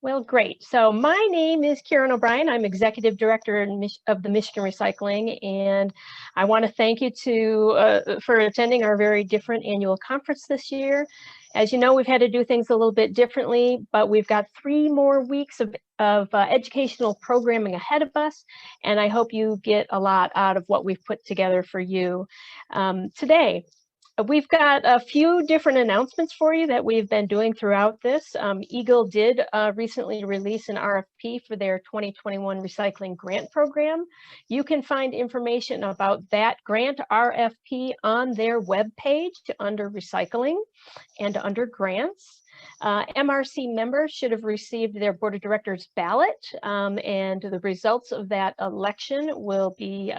Well, great. So my name is Karen O'Brien. I'm Executive Director of the Michigan Recycling, and I want to thank you for attending our very different annual conference this year. As you know, we've had to do things a little bit differently, but we've got 3 more weeks of educational programming ahead of us, and I hope you get a lot out of what we've put together for you today. We've got a few different announcements for you that we've been doing throughout this. EGLE did recently release an RFP for their 2021 recycling grant program. You can find information about that grant RFP on their webpage under recycling and under grants. MRC members should have received their board of directors ballot, and the results of that election will be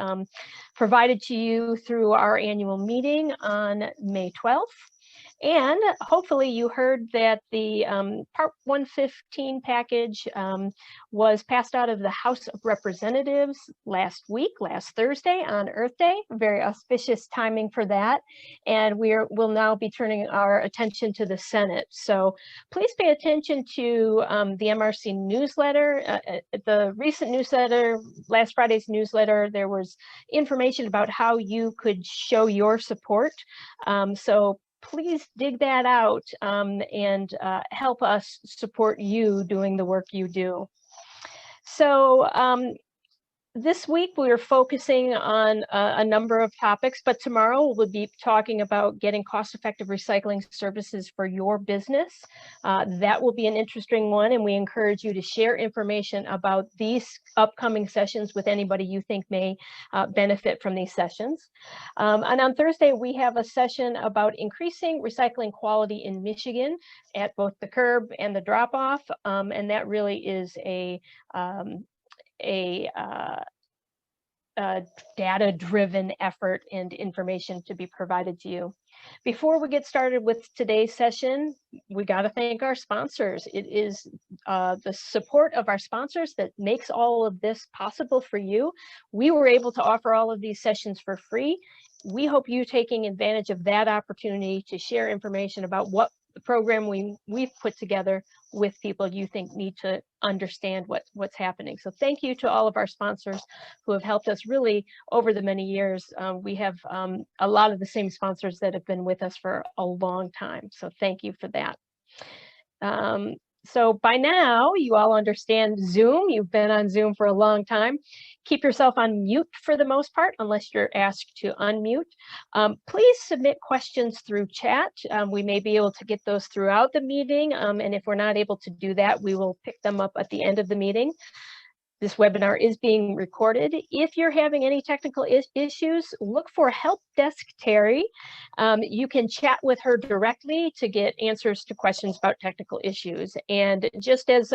provided to you through our annual meeting on May 12th. And hopefully you heard that the Part 115 package was passed out of the House of Representatives last Thursday on Earth Day. Very auspicious timing for that. And we'll now be turning our attention to the Senate. So please pay attention to the MRC newsletter. The recent newsletter, last Friday's newsletter, there was information about how you could show your support. So please dig that out and help us support you doing the work you do. So this week we are focusing on a number of topics, but tomorrow we'll be talking about getting cost-effective recycling services for your business. That will be an interesting one, and we encourage you to share information about these upcoming sessions with anybody you think may benefit from these sessions. And on Thursday, we have a session about increasing recycling quality in Michigan at both the curb and the drop-off, and that really is a data-driven effort and information to be provided to you. Before we get started with today's session, we got to thank our sponsors. It is the support of our sponsors that makes all of this possible for you. We were able to offer all of these sessions for free. We hope you taking advantage of that opportunity to share information about what the program we've put together with people you think need to understand what's happening. So thank you to all of our sponsors who have helped us really over the many years. We have a lot of the same sponsors that have been with us for a long time. So thank you for that. So by now, you all understand Zoom. You've been on Zoom for a long time. Keep yourself on mute for the most part, unless you're asked to unmute. Please submit questions through chat. We may be able to get those throughout the meeting, and if we're not able to do that, we will pick them up at the end of the meeting. This webinar is being recorded. If you're having any technical issues, look for Help Desk Terry. You can chat with her directly to get answers to questions about technical issues. And just as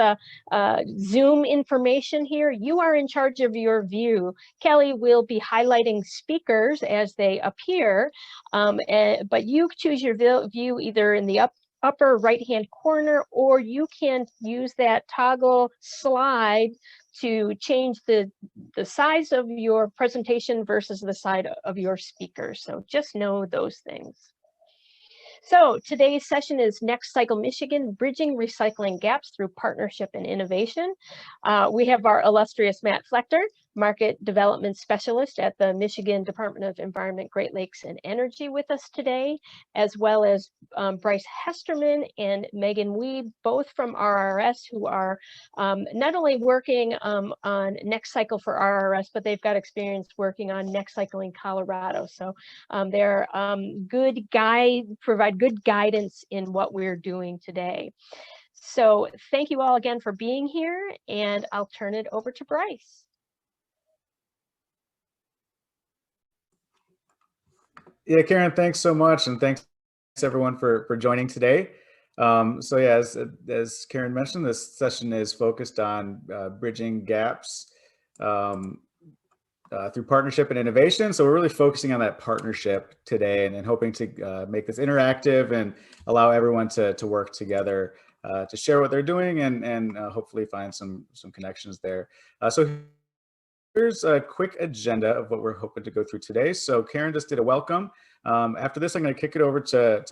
Zoom information here, you are in charge of your view. Kelly will be highlighting speakers as they appear, but you choose your view either in the upper right-hand corner, or you can use that toggle slide to change the size of your presentation versus the side of your speaker. So just know those things. So today's session is NextCycle Michigan, Bridging Recycling Gaps Through Partnership and Innovation. We have our illustrious Matt Flechter, Market Development Specialist at the Michigan Department of Environment, Great Lakes and Energy with us today, as well as Bryce Hesterman and Megan Weeb, both from RRS, who are not only working on NextCycle for RRS, but they've got experience working on NextCycle in Colorado. So they're provide good guidance in what we're doing today. So thank you all again for being here, and I'll turn it over to Bryce. Yeah, Karen, thanks so much, and thanks everyone for joining today. So yeah, as Karen mentioned, this session is focused on bridging gaps through partnership and innovation. So we're really focusing on that partnership today, and hoping to make this interactive and allow everyone to work together to share what they're doing and hopefully find some connections there. So here's a quick agenda of what we're hoping to go through today. So Karen just did a welcome. After this, I'm going to kick it over to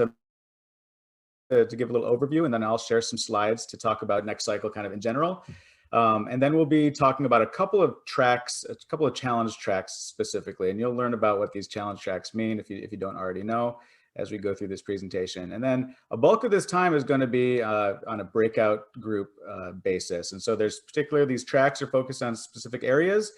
to give a little overview, and then I'll share some slides to talk about NextCycle kind of in general. And then we'll be talking about a couple of tracks, a couple of challenge tracks specifically, and you'll learn about what these challenge tracks mean if you don't already know as we go through this presentation. And then a bulk of this time is going to be on a breakout group basis. And so there's particularly these tracks are focused on specific areas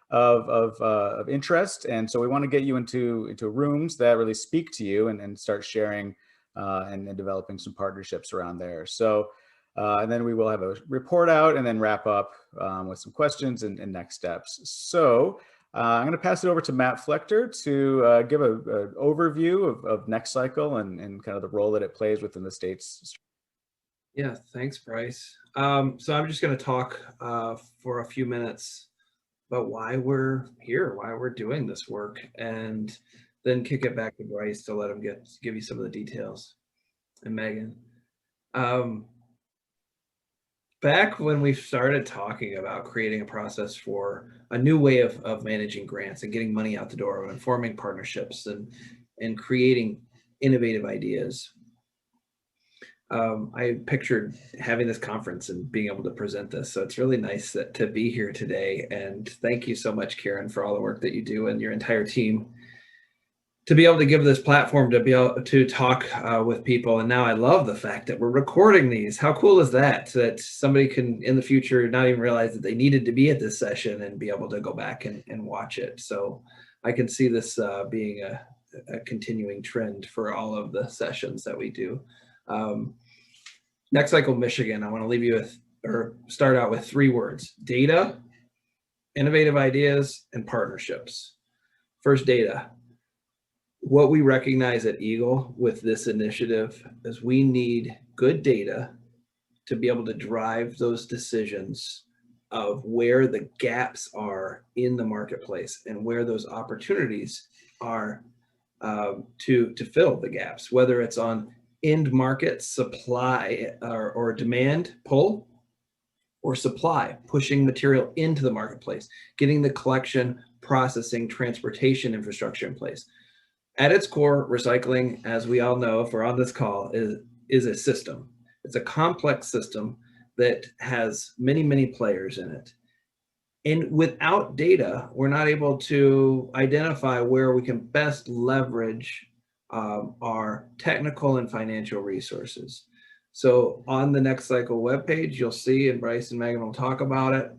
of interest. And so we want to get you into rooms that really speak to you and start sharing and developing some partnerships around there. So, and then we will have a report out and then wrap up with some questions and next steps. So I'm going to pass it over to Matt Flechter to give an overview of NextCycle and kind of the role that it plays within the state's. Yeah, thanks, Bryce. So I'm just going to talk for a few minutes about why we're here, why we're doing this work, and then kick it back to Bryce to let him give you some of the details, and Megan. Back when we started talking about creating a process for a new way of managing grants and getting money out the door and forming partnerships and creating innovative ideas, I pictured having this conference and being able to present this. So it's really nice to be here today. And thank you so much, Karen, for all the work that you do and your entire team to be able to give this platform to be able to talk with people. And now I love the fact that we're recording these. How cool is that? That somebody can in the future not even realize that they needed to be at this session and be able to go back and watch it. So I can see this being a continuing trend for all of the sessions that we do. NextCycle Michigan, I want to leave you with, or start out with 3 words: data, innovative ideas, and partnerships. First, data. What we recognize at EGLE with this initiative is we need good data to be able to drive those decisions of where the gaps are in the marketplace and where those opportunities are to fill the gaps, whether it's on end market supply or demand pull, or supply pushing material into the marketplace, getting the collection, processing, transportation infrastructure in place. At its core, recycling, as we all know, if we're on this call, is a system. It's a complex system that has many, many players in it. And without data, we're not able to identify where we can best leverage our technical and financial resources. So on the NextCycle webpage, you'll see, and Bryce and Megan will talk about it,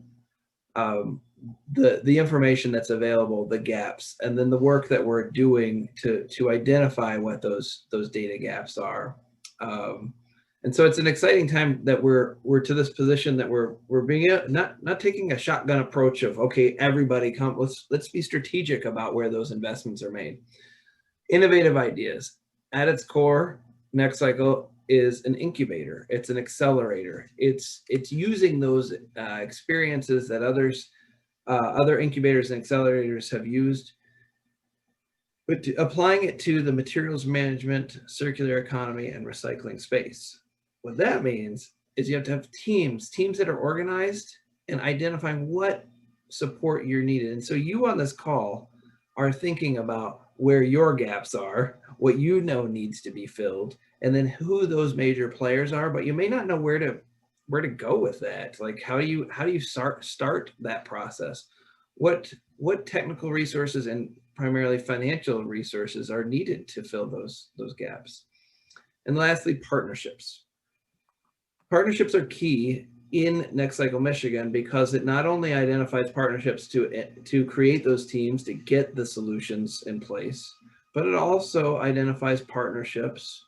the information that's available, the gaps, and then the work that we're doing to identify what those data gaps are. And so it's an exciting time that we're to this position that we're being not taking a shotgun approach of, okay, everybody come, let's be strategic about where those investments are made. Innovative ideas. At its core, NextCycle is an incubator. It's an accelerator. It's using those experiences that other incubators and accelerators have used, but applying it to the materials management, circular economy, and recycling space. What that means is you have to have teams that are organized and identifying what support you're needed. And so you on this call are thinking about where your gaps are, what you know needs to be filled, and then who those major players are, but you may not know where to go with that. Like how do you start that process? What technical resources and primarily financial resources are needed to fill those gaps? And lastly, partnerships. Partnerships are key in NextCycle Michigan because it not only identifies partnerships to create those teams to get the solutions in place, but it also identifies partnerships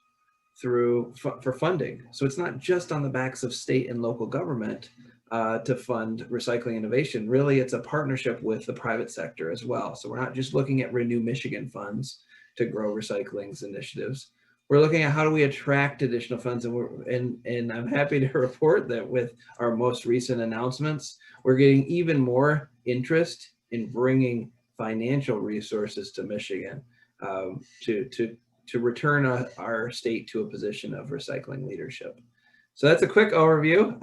for funding. So it's not just on the backs of state and local government to fund recycling innovation. Really, it's a partnership with the private sector as well. So we're not just looking at Renew Michigan funds to grow recycling initiatives. We're looking at how do we attract additional funds, and I'm happy to report that with our most recent announcements, we're getting even more interest in bringing financial resources to Michigan to return our state to a position of recycling leadership. So that's a quick overview,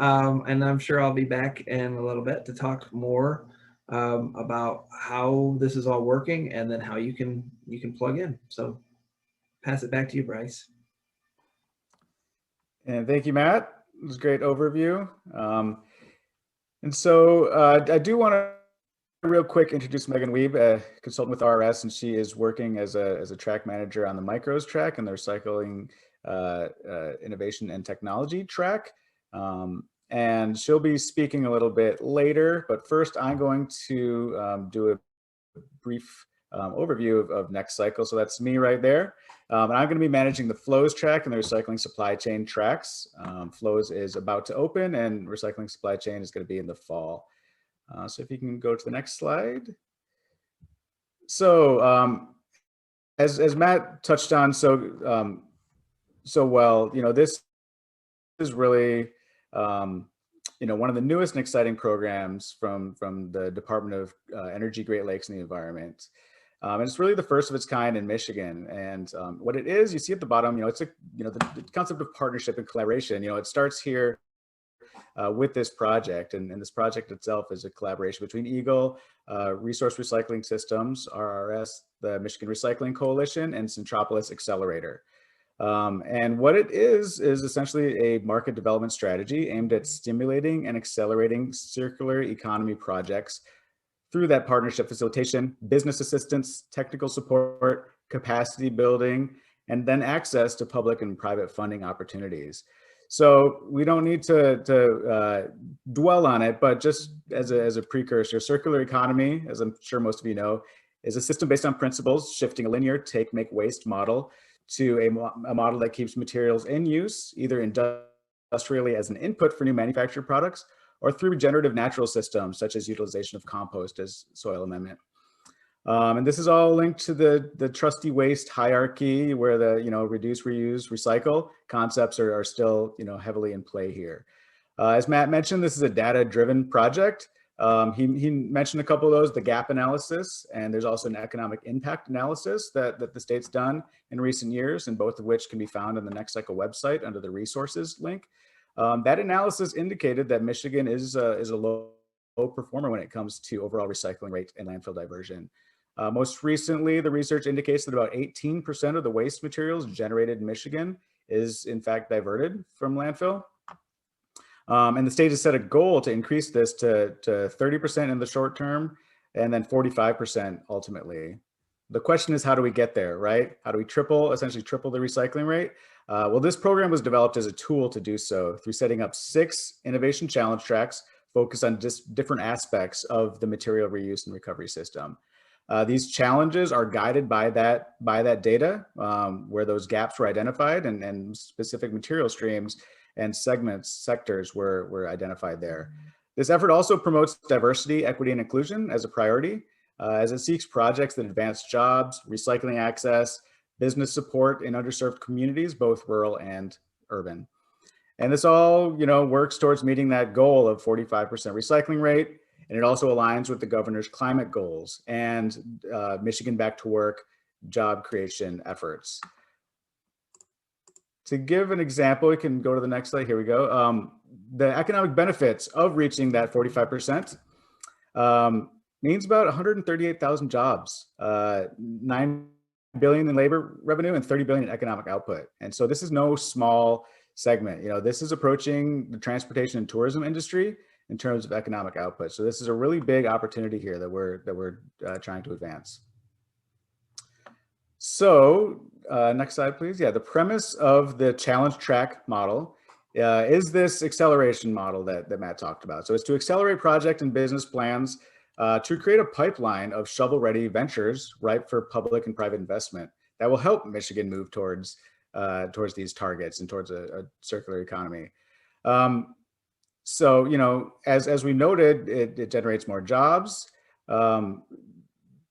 and I'm sure I'll be back in a little bit to talk more about how this is all working and then how you can plug in. So pass it back to you, Bryce. And thank you, Matt. It was a great overview. And so I do want to real quick introduce Megan Weeb, a consultant with RRS, and she is working as a track manager on the micros track and the recycling innovation and technology track. And she'll be speaking a little bit later, but first I'm going to do a brief overview of NextCycle. So that's me right there. And I'm going to be managing the flows track and the recycling supply chain tracks. Flows is about to open and recycling supply chain is going to be in the fall. So if you can go to the next slide. So as Matt touched on so well, this is really one of the newest and exciting programs from the Department of Energy, Great Lakes, and the Environment. And it's really the first of its kind in Michigan. And what it is, you see at the bottom, it's the concept of partnership and collaboration. It starts here with this project, and this project itself is a collaboration between EGLE, Resource Recycling Systems, RRS, the Michigan Recycling Coalition, and Centropolis Accelerator. And what it is essentially a market development strategy aimed at stimulating and accelerating circular economy projects through that partnership facilitation, business assistance, technical support, capacity building, and then access to public and private funding opportunities. So we don't need to dwell on it, but just as a precursor, circular economy, as I'm sure most of you know, is a system based on principles shifting a linear take, make, waste model to a model that keeps materials in use, either industrially as an input for new manufactured products, or through regenerative natural systems, such as utilization of compost as soil amendment. And this is all linked to the trusty waste hierarchy, where the reduce, reuse, recycle concepts are still heavily in play here. As Matt mentioned, this is a data-driven project. He mentioned a couple of those, the gap analysis, and there's also an economic impact analysis that the state's done in recent years, and both of which can be found on the NextCycle website under the resources link. That analysis indicated that Michigan is a low performer when it comes to overall recycling rate and landfill diversion. Most recently, the research indicates that about 18% of the waste materials generated in Michigan is in fact diverted from landfill. And the state has set a goal to increase this to 30% in the short term, and then 45% ultimately. The question is, how do we get there, right? How do we essentially triple the recycling rate? Well, this program was developed as a tool to do so through setting up 6 innovation challenge tracks focused on just different aspects of the material reuse and recovery system. These challenges are guided by that data, where those gaps were identified and specific material streams and sectors were identified there. This effort also promotes diversity, equity, and inclusion as a priority, as it seeks projects that advance jobs, recycling access, business support in underserved communities, both rural and urban. And this all, works towards meeting that goal of 45% recycling rate. And it also aligns with the governor's climate goals and Michigan Back to Work job creation efforts. To give an example, we can go to the next slide. Here we go. The economic benefits of reaching that 45% means about 138,000 jobs, $9 billion in labor revenue, and $30 billion in economic output. And so this is no small segment. This is approaching the transportation and tourism industry in terms of economic output. So this is a really big opportunity here that we're trying to advance. So next slide, please. Yeah, the premise of the challenge track model is this acceleration model that Matt talked about. So it's to accelerate project and business plans to create a pipeline of shovel-ready ventures ripe for public and private investment that will help Michigan move towards these targets and towards a circular economy. So, as we noted, it generates more jobs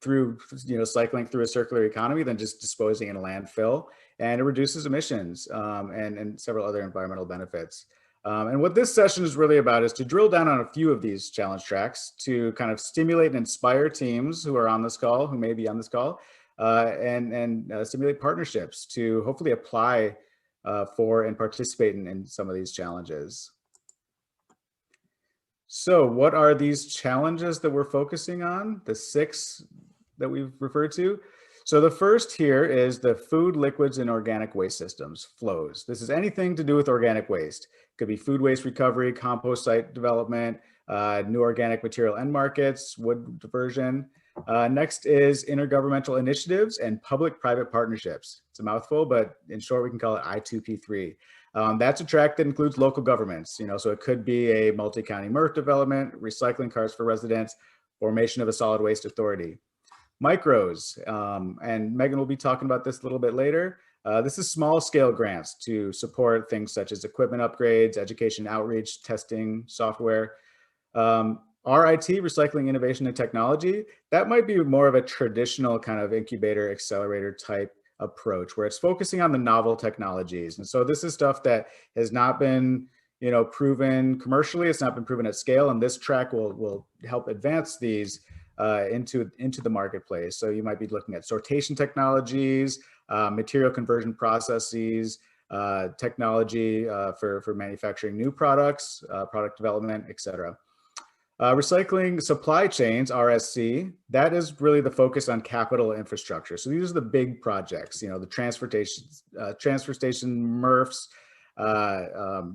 through, cycling through a circular economy than just disposing in a landfill, and it reduces emissions and several other environmental benefits. And what this session is really about is to drill down on a few of these challenge tracks to kind of stimulate and inspire teams who are on this call, who may be on this call, and stimulate partnerships to hopefully apply for and participate in some of these challenges. So what are these challenges that we're focusing on, the 6 that we've referred to? So the first here is the food, liquids, and organic waste systems, flows. This is anything to do with organic waste. It could be food waste recovery, compost site development, new organic material end markets, wood diversion. Next is intergovernmental initiatives and public-private partnerships. It's a mouthful, but in short, we can call it I2P3. That's a track that includes local governments, so it could be a multi-county MRF development, recycling carts for residents, formation of a solid waste authority. Micros, and Megan will be talking about this a little bit later. This is small scale grants to support things such as equipment upgrades, education outreach, testing, software. RIT, recycling, innovation, and technology, that might be more of a traditional kind of incubator, accelerator type approach where it's focusing on the novel technologies. And so this is stuff that has not been proven commercially, it's not been proven at scale, and this track will help advance these into the marketplace. So you might be looking at sortation technologies, material conversion processes, technology for manufacturing new products, product development, etc. Recycling supply chains, RSC, that is really the focus on capital infrastructure. So these are the big projects, the transfer station MRFs,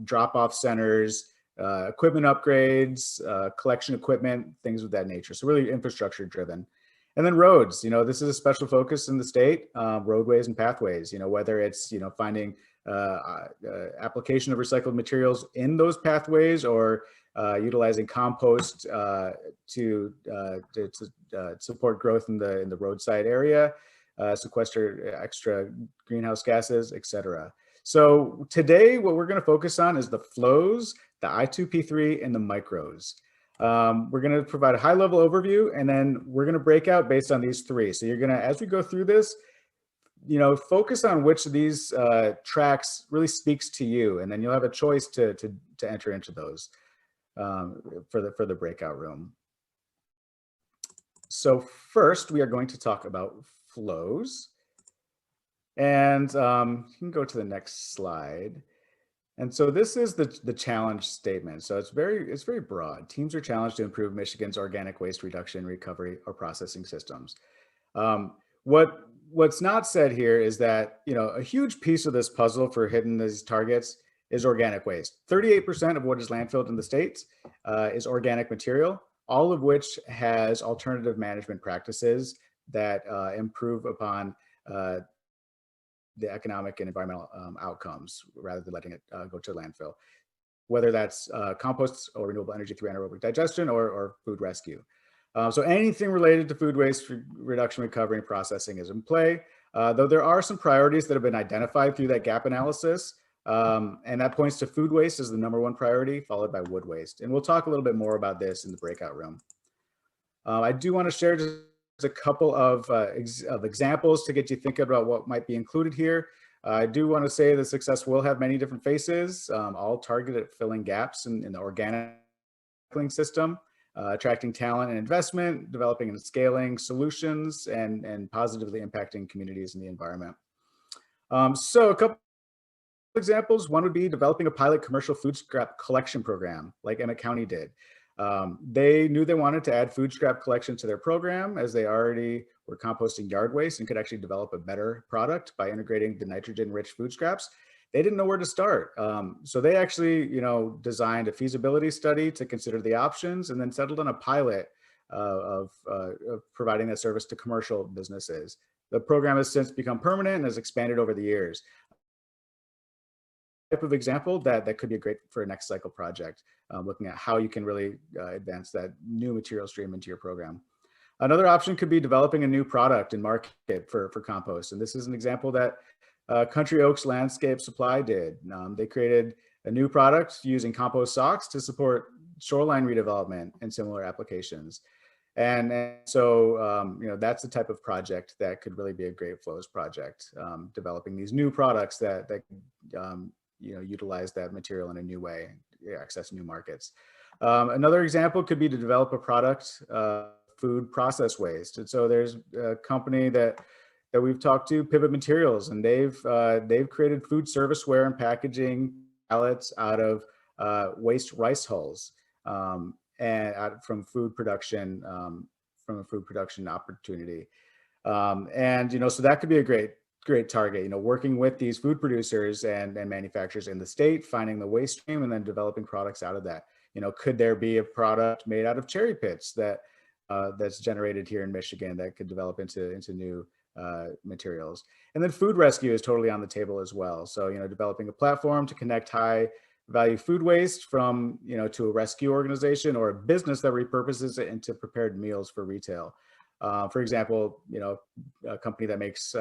drop-off centers, equipment upgrades, collection equipment, things of that nature. So really infrastructure driven. And then roads, this is a special focus in the state, roadways and pathways, whether it's, finding application of recycled materials in those pathways or utilizing compost to support growth in the roadside area, sequester extra greenhouse gases, etc. So today, what we're going to focus on is the flows, the I2P3, and the micros. We're going to provide a high-level overview, and then we're going to break out based on these three. So you're going to, as we go through this, focus on which of these tracks really speaks to you, and then you'll have a choice to enter into those for the breakout room. So first, we are going to talk about flows. And you can go to the next slide. And so this is the challenge statement. So it's very broad. Teams are challenged to improve Michigan's organic waste reduction, recovery, or processing systems. What's not said here is that a huge piece of this puzzle for hitting these targets is organic waste. 38% of what is landfilled in the States is organic material, all of which has alternative management practices that improve upon the economic and environmental outcomes rather than letting it go to landfill, whether that's compost or renewable energy through anaerobic digestion or food rescue. So anything related to food waste reduction, recovery, and processing is in play, though there are some priorities that have been identified through that gap analysis, and that points to food waste as the #1 priority, followed by wood waste. And we'll talk a little bit more about this in the breakout room. I do want to share just a couple of examples to get you thinking about what might be included here. I do want to say that success will have many different faces, all targeted at filling gaps in the organic system, attracting talent and investment, developing and scaling solutions, and positively impacting communities and the environment. So a couple examples. One would be developing a pilot commercial food scrap collection program like Emmett County did. They knew they wanted to add food scrap collection to their program as they already were composting yard waste and could actually develop a better product by integrating the nitrogen-rich food scraps. They didn't know where to start. So they actually, designed a feasibility study to consider the options and then settled on a pilot of providing that service to commercial businesses. The program has since become permanent and has expanded over the years. Type of example that could be great for a NextCycle project, looking at how you can really advance that new material stream into your program. Another option could be developing a new product and market for compost. And this is an example that Country Oaks Landscape Supply did. They created a new product using compost socks to support shoreline redevelopment and similar applications. And so, that's the type of project that could really be a great flows project, developing these new products that utilize that material in a new way, access new markets. Another example could be to develop a product, food process waste. And so there's a company that we've talked to, Pivot Materials, and they've created food serviceware and packaging pallets out of waste rice hulls and from food production, from a food production opportunity. And, so that could be a great target, working with these food producers and manufacturers in the state, finding the waste stream and then developing products out of that. Could there be a product made out of cherry pits that's generated here in Michigan that could develop into new materials? And then food rescue is totally on the table as well. So, developing a platform to connect high value food waste from, to a rescue organization or a business that repurposes it into prepared meals for retail. For example, a company that makes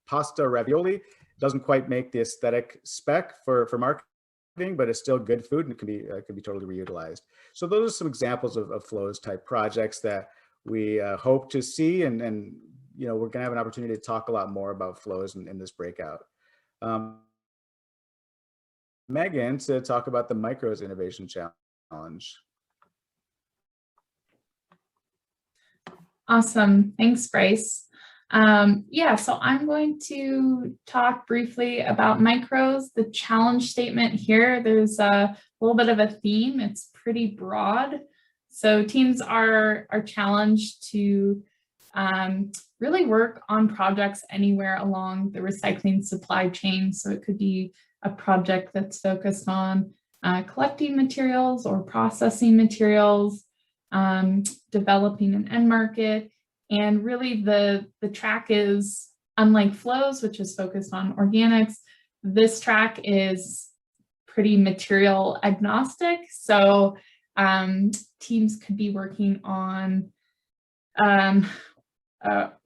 pasta ravioli doesn't quite make the aesthetic spec for marketing, but it's still good food and it can be totally reutilized. So those are some examples of flows type projects that we hope to see, and we're going to have an opportunity to talk a lot more about flows in this breakout. Megan, to talk about the Micros Innovation Challenge. Awesome. Thanks, Bryce. Yeah, so I'm going to talk briefly about micros. The challenge statement here, there's a little bit of a theme. It's pretty broad. So teams are challenged to really work on projects anywhere along the recycling supply chain. So it could be a project that's focused on collecting materials or processing materials, developing an end market. And really the track is, unlike flows, which is focused on organics, this track is pretty material agnostic. So teams could be working on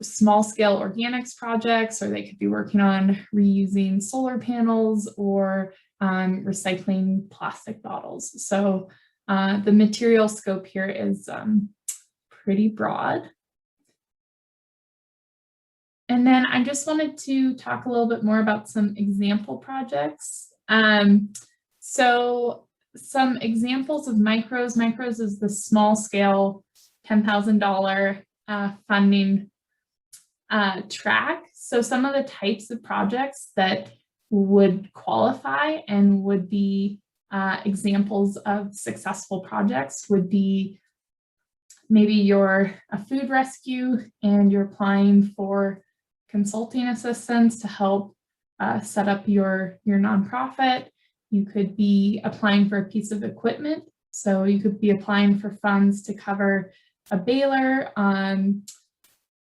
small scale organics projects, or they could be working on reusing solar panels or recycling plastic bottles. So the material scope here is pretty broad. And then I just wanted to talk a little bit more about some example projects. So some examples of micros. Micros is the small scale $10,000 funding track. So some of the types of projects that would qualify and would be examples of successful projects would be maybe you're a food rescue and you're applying for consulting assistance to help set up your nonprofit. You could be applying for a piece of equipment. So you could be applying for funds to cover a baler.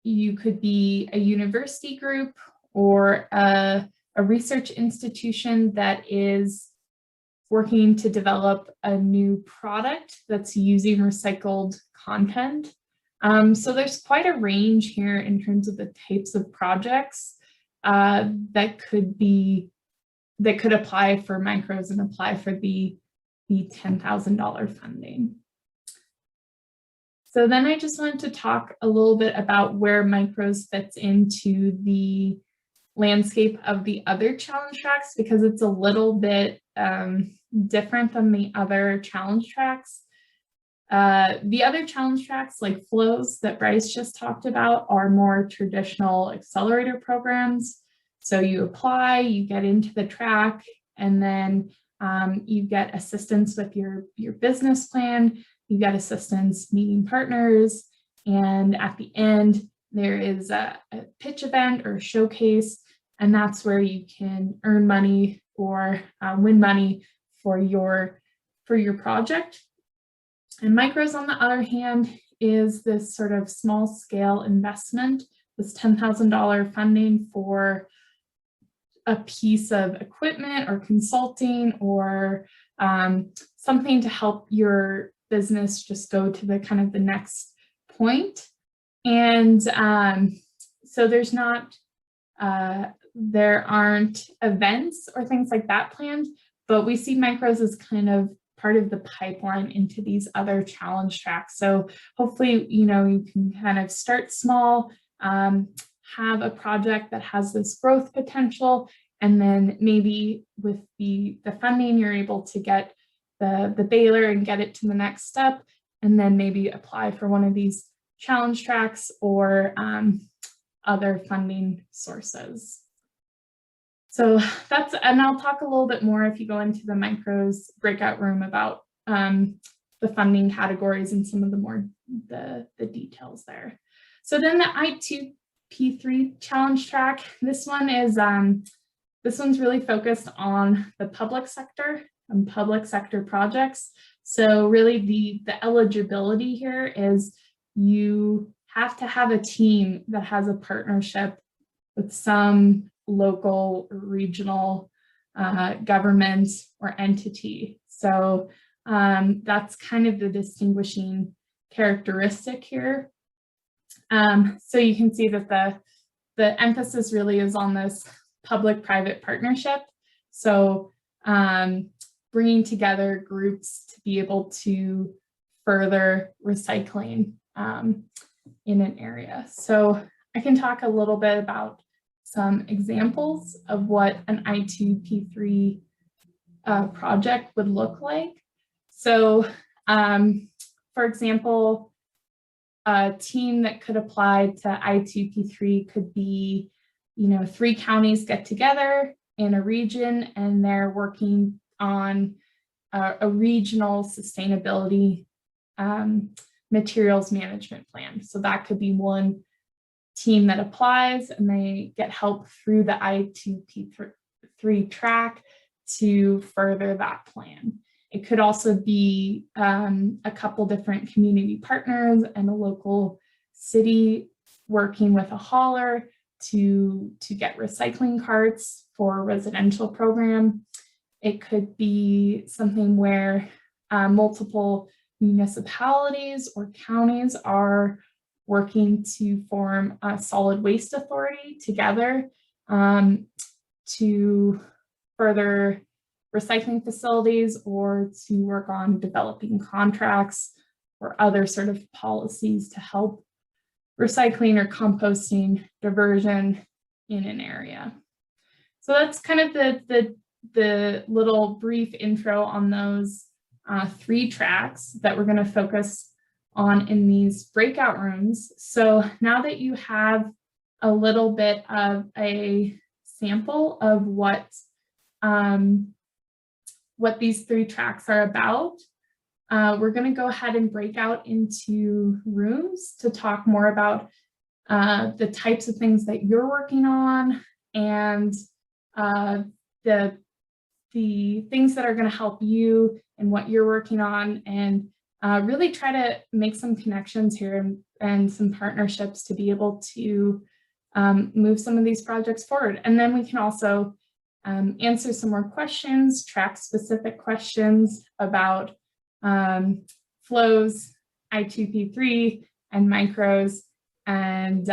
You could be a university group or a research institution that is working to develop a new product that's using recycled content. So there's quite a range here in terms of the types of projects that could apply for micros and apply for the $10,000 funding. So then I just wanted to talk a little bit about where micros fits into the landscape of the other challenge tracks, because it's a little bit different than the other challenge tracks. The other challenge tracks, like flows that Bryce just talked about, are more traditional accelerator programs. So you apply, you get into the track, and then you get assistance with your business plan, you get assistance meeting partners, and at the end, there is a pitch event or a showcase, and that's where you can earn money or win money for your project. And micros, on the other hand, is this sort of small scale investment, this $10,000 funding for a piece of equipment or consulting or something to help your business just go to the kind of the next point. And so there aren't events or things like that planned, but we see micros as kind of part of the pipeline into these other challenge tracks. So hopefully, you can kind of start small, have a project that has this growth potential, and then maybe with the funding, you're able to get the baler and get it to the next step, and then maybe apply for one of these challenge tracks or other funding sources. So and I'll talk a little bit more if you go into the micros breakout room about the funding categories and some of the details there. So then the I2 P3 challenge track. This one is this one's really focused on the public sector and public sector projects. So really the eligibility here is you have to have a team that has a partnership with some local or regional government or entity. So that's kind of the distinguishing characteristic here. So you can see that the emphasis really is on this public-private partnership. So bringing together groups to be able to further recycling in an area. So I can talk a little bit about some examples of what an I2P3 project would look like. So for example, a team that could apply to I2P3 could be, 3 counties get together in a region and they're working on a regional sustainability materials management plan. So that could be one team that applies and they get help through the I2P3 track to further that plan. It could also be a couple different community partners and a local city working with a hauler to get recycling carts for a residential program. It could be something where multiple municipalities or counties are working to form a solid waste authority together to further recycling facilities or to work on developing contracts or other sort of policies to help recycling or composting diversion in an area. So that's kind of the little brief intro on those 3 tracks that we're going to focus on in these breakout rooms. So now that you have a little bit of a sample of what these 3 tracks are about, we're going to go ahead and break out into rooms to talk more about the types of things that you're working on and the things that are going to help you and what you're working on, and really try to make some connections here and some partnerships to be able to move some of these projects forward. And then we can also answer some more questions, track-specific questions about flows, I2P3, and micros, and